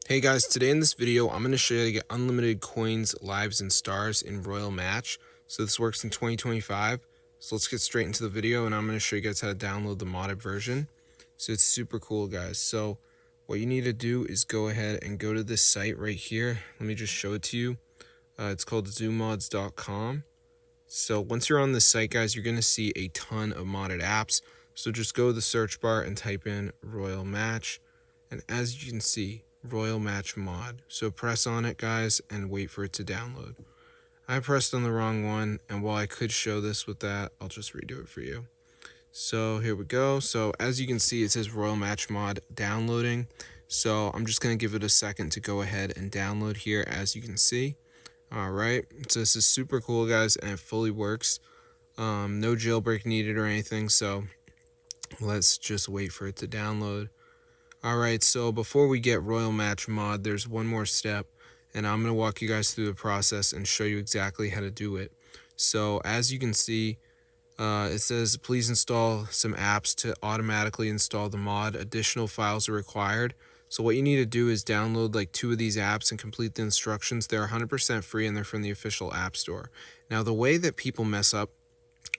Hey guys, today in this video, I'm going to show you how to get unlimited coins, lives, and stars in Royal Match. So this works in 2025. So let's get straight into the video and I'm going to show you guys how to download the modded version. So it's super cool, guys. So what you need to do is go ahead and go to this site right here. Let me just show it to you. It's called zoomods.com. So once you're on this site, guys, you're going to see a ton of modded apps. So just go to the search bar and type in Royal Match. And as you can see, Royal Match mod. So press on it, guys, and wait for it to download. I pressed on the wrong one, and while I could show this with that, I'll just redo it for you. So here we go. So as you can see, it says Royal Match mod downloading. So I'm just going to give it a second to go ahead and download here, as you can see. All right, so this is super cool, guys, and it fully works. No jailbreak needed or anything, so let's just wait for it to download. Alright, so before we get Royal Match mod, there's one more step, and I'm going to walk you guys through the process and show you exactly how to do it. So as you can see, it says please install some apps to automatically install the mod. Additional files are required. So what you need to do is download like 2 of these apps and complete the instructions. They're 100% free and they're from the official app store. Now the way that people mess up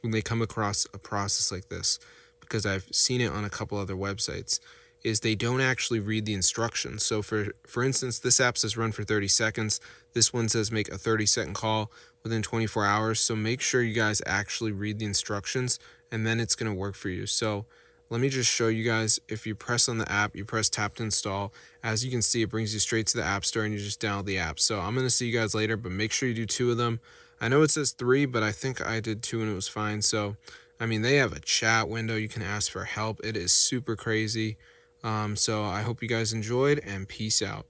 when they come across a process like this, because I've seen it on a couple other websites, is they don't actually read the instructions. So for instance, this app says run for 30 seconds. This one says make a 30-second call within 24 hours. So make sure you guys actually read the instructions and then it's going to work for you. So let me just show you guys. If you press on the app, you press tap to install. As you can see, it brings you straight to the app store and you just download the app. So I'm going to see you guys later, but make sure you do 2 of them. I know it says 3, but I think I did 2 and it was fine. So, I mean, they have a chat window. You can ask for help. It is super crazy. So I hope you guys enjoyed and peace out.